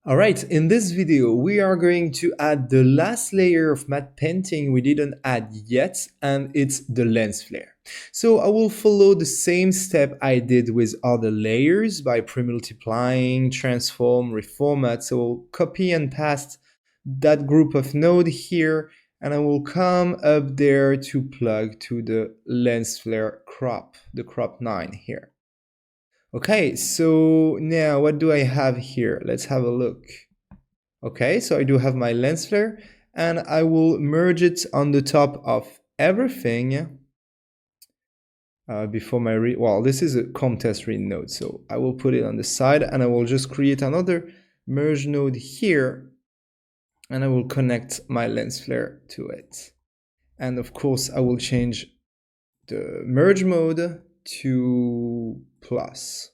Alright, in this video we are going to add the last layer of matte painting we didn't add yet, and it's the lens flare. So I will follow the same step I did with other layers by pre-multiplying, transform, reformat. So I'll copy and paste that group of node here, and I will come up there to plug to the lens flare crop, the crop 9 here. Okay, so now what do I have here? Let's have a look. Okay, so I do have my lens flare, and I will merge it on the top of everything before my well, this is a contest read node, so I will put it on the side, and I will just create another merge node here, and I will connect my lens flare to it. And of course, I will change the merge mode to plus.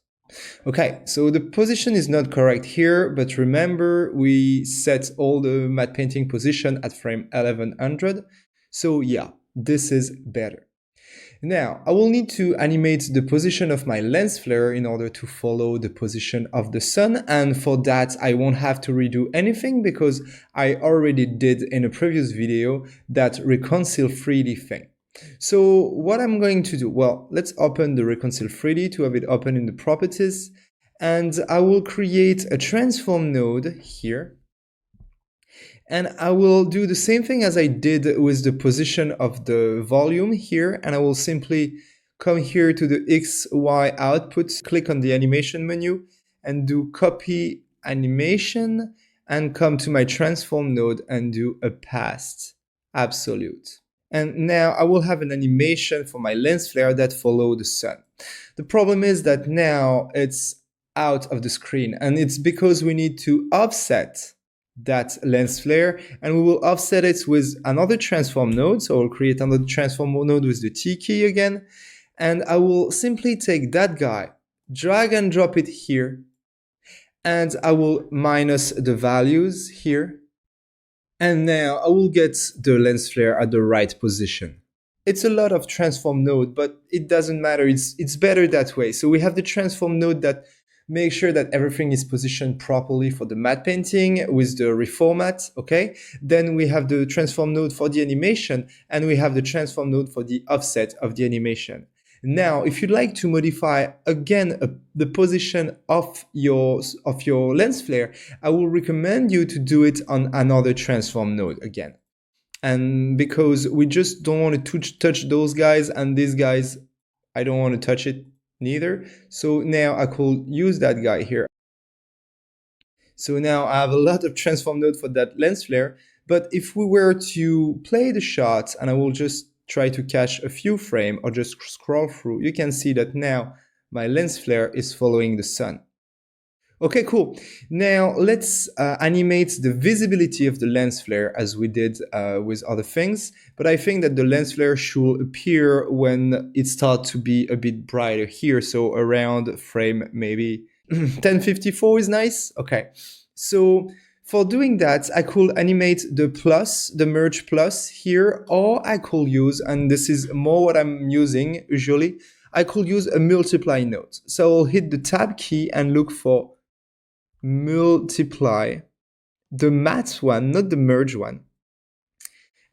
Okay, so the position is not correct here, but remember we set all the matte painting position at frame 1100. So yeah, this is better. Now, I will need to animate the position of my lens flare in order to follow the position of the sun, and for that I won't have to redo anything because I already did in a previous video that reconcile 3D thing. So what I'm going to do, well, let's open the reconcile 3D to have it open in the properties, and I will create a transform node here, and I will do the same thing as I did with the position of the volume here, and I will simply come here to the XY output, click on the animation menu, and do copy animation, and come to my transform node and do a past absolute. And now I will have an animation for my lens flare that follow the sun. The problem is that now it's out of the screen, and it's because we need to offset that lens flare, and we will offset it with another transform node. So I'll create another transform node with the T key again, and I will simply take that guy, drag and drop it here, and I will minus the values here. And now I will get the lens flare at the right position. It's a lot of transform node, but it doesn't matter. It's better that way. So we have the transform node that makes sure that everything is positioned properly for the matte painting with the reformat, okay? Then we have the transform node for the animation, and we have the transform node for the offset of the animation. Now, if you'd like to modify again the position of your lens flare, I will recommend you to do it on another transform node again. And because we just don't want to touch those guys, and these guys, I don't want to touch it neither. So now I could use that guy here. So now I have a lot of transform node for that lens flare. But if we were to play the shot, and I will just try to catch a few frames or just scroll through, you can see that now my lens flare is following the sun. Okay, cool. Now let's animate the visibility of the lens flare as we did with other things. But I think that the lens flare should appear when it starts to be a bit brighter here. So around frame maybe 1054 is nice. Okay, so for doing that, I could animate the plus, the merge plus here, or I could use, and this is more what I'm using usually, I could use a multiply node. So I'll hit the tab key and look for multiply, the matte one, not the merge one.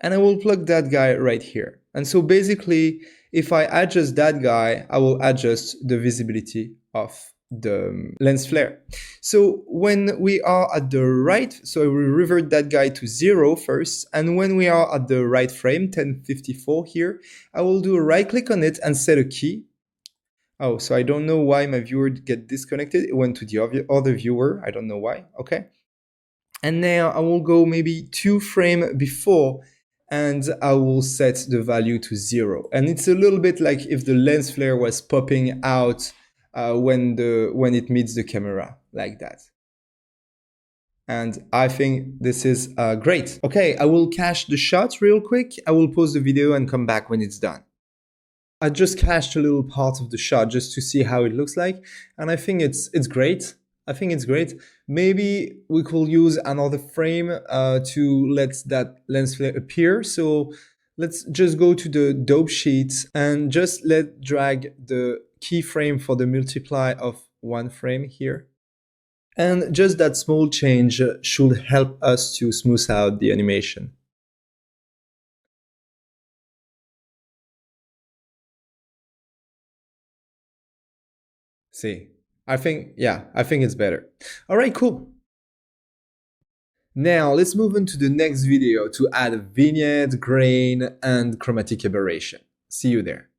And I will plug that guy right here. And so basically, if I adjust that guy, I will adjust the visibility of the lens flare. So when we are at the right, so I will revert that guy to 0 first, and when we are at the right frame, 1054 here, I will do a right click on it and set a key. Oh, so I don't know why my viewer get disconnected. It went to the other viewer. I don't know why. Okay. And now I will go maybe 2 frames before, and I will set the value to 0. And it's a little bit like if the lens flare was popping out when it meets the camera, like that. And I think this is great. Okay, I will cache the shot real quick. I will pause the video and come back when it's done. I just cached a little part of the shot just to see how it looks like, and I think it's great. I think it's great. Maybe we could use another frame to let that lens flare appear. So let's just go to the dope sheet and just drag the keyframe for the multiply of 1 frame here. And just that small change should help us to smooth out the animation. See, I think it's better. All right, cool. Now let's move on to the next video to add a vignette, grain, and chromatic aberration. See you there.